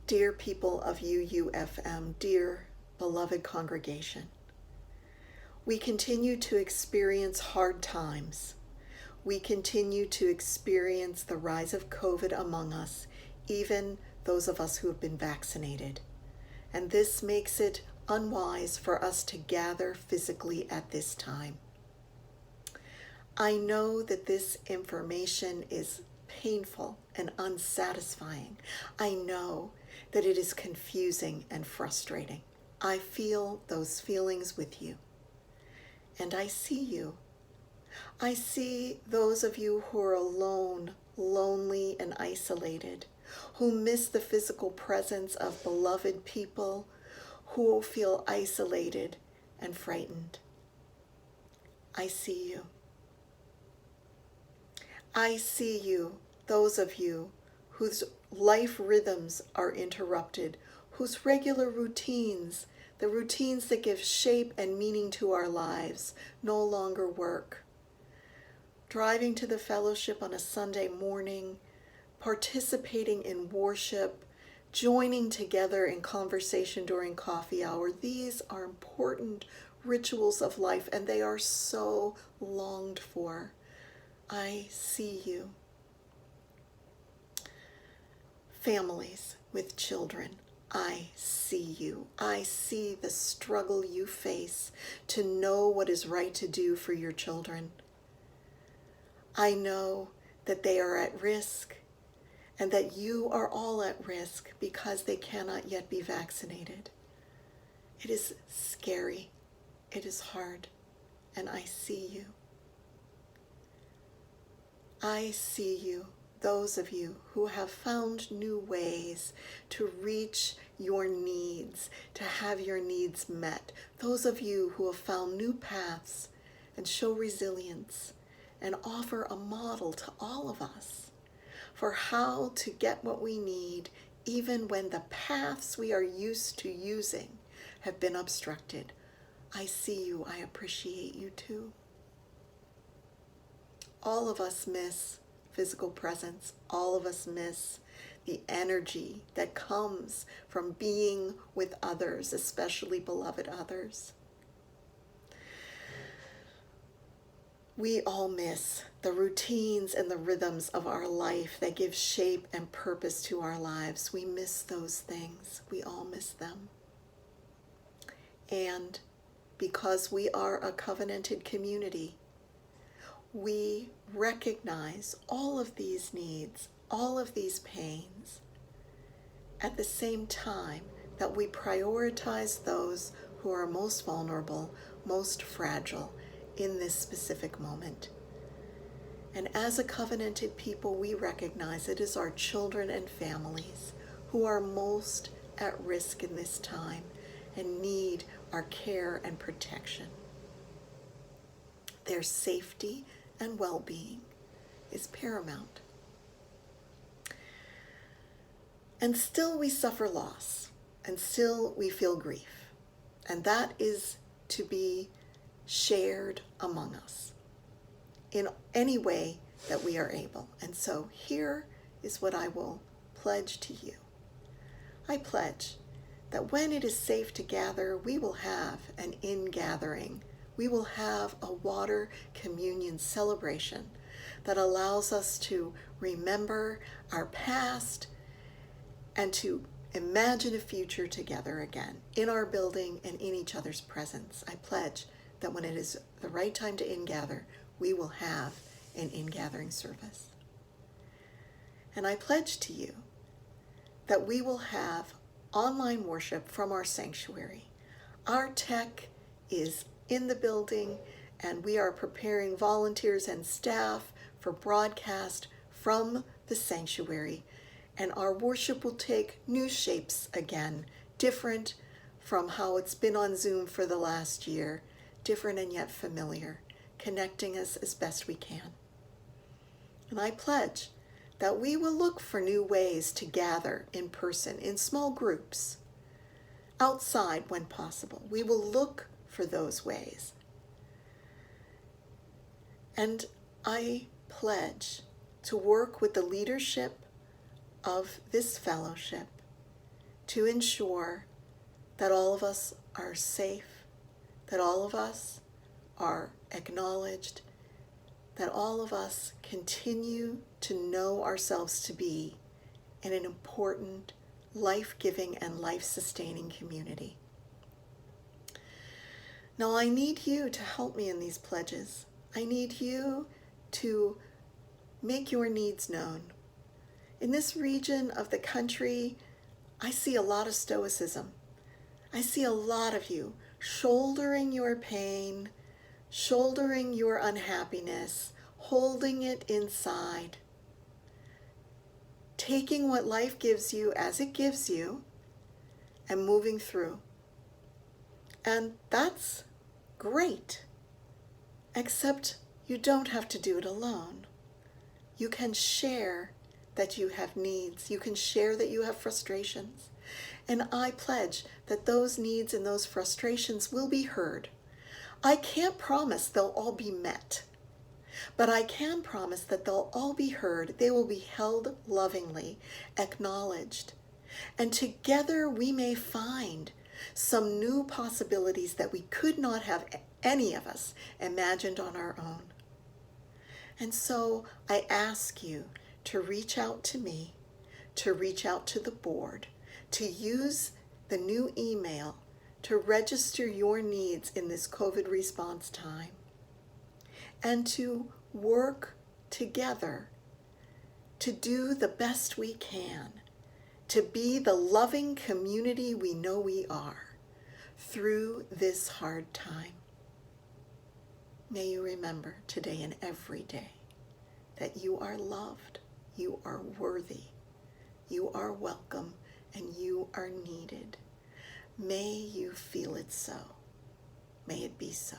Dear people of UUFM, dear beloved congregation, we continue to experience hard times. We continue to experience the rise of COVID among us, even those of us who have been vaccinated. And this makes it unwise for us to gather physically at this time. I know that this information is painful and unsatisfying. I know that it is confusing and frustrating. I feel those feelings with you. And I see you. I see those of you who are alone, lonely, and isolated, who miss the physical presence of beloved people, who feel isolated and frightened. I see you. I see you, those of you whose life rhythms are interrupted, whose regular routines, the routines that give shape and meaning to our lives, no longer work. Driving to the fellowship on a Sunday morning, participating in worship, joining together in conversation during coffee hour, these are important rituals of life, and they are so longed for. I see you. Families with children, I see you. I see the struggle you face to know what is right to do for your children. I know that they are at risk and that you are all at risk because they cannot yet be vaccinated. It is scary. It is hard. And I see you. I see you. Those of you who have found new ways to reach your needs, to have your needs met. Those of you who have found new paths and show resilience and offer a model to all of us for how to get what we need, even when the paths we are used to using have been obstructed. I see you. I appreciate you too. All of us miss physical presence. All of us miss the energy that comes from being with others, especially beloved others. We all miss the routines and the rhythms of our life that give shape and purpose to our lives. We miss those things. We all miss them. And because we are a covenanted community, we recognize all of these needs, all of these pains, at the same time that we prioritize those who are most vulnerable, most fragile in this specific moment. And as a covenanted people, we recognize it is our children and families who are most at risk in this time and need our care and protection. Their safety and well-being is paramount. And still we suffer loss, and still we feel grief. And that is to be shared among us in any way that we are able. And so here is what I will pledge to you. I pledge that when it is safe to gather, we will have an in-gathering. We will have a water communion celebration that allows us to remember our past and to imagine a future together again in our building and in each other's presence. I pledge that when it is the right time to in-gather, we will have an in-gathering service. And I pledge to you that we will have online worship from our sanctuary. Our tech is in the building, and we are preparing volunteers and staff for broadcast from the sanctuary. And our worship will take new shapes again, different from how it's been on Zoom for the last year, different and yet familiar, connecting us as best we can. And I pledge that we will look for new ways to gather in person, in small groups, outside when possible. We will look for those ways. And I pledge to work with the leadership of this fellowship to ensure that all of us are safe, that all of us are acknowledged, that all of us continue to know ourselves to be in an important, life-giving, and life-sustaining community. Now, I need you to help me in these pledges. I need you to make your needs known. In this region of the country, I see a lot of stoicism. I see a lot of you shouldering your pain, shouldering your unhappiness, holding it inside, taking what life gives you as it gives you, and moving through. And that's great, except you don't have to do it alone. You can share that you have needs. You can share that you have frustrations. And I pledge that those needs and those frustrations will be heard. I can't promise they'll all be met, but I can promise that they'll all be heard. They will be held lovingly, acknowledged, and together we may find some new possibilities that we could not have, any of us, imagined on our own. And so I ask you to reach out to me, to reach out to the board, to use the new email to register your needs in this COVID response time, and to work together to do the best we can to be the loving community we know we are through this hard time. May you remember today and every day that you are loved, you are worthy, you are welcome, and you are needed. May you feel it so. May it be so.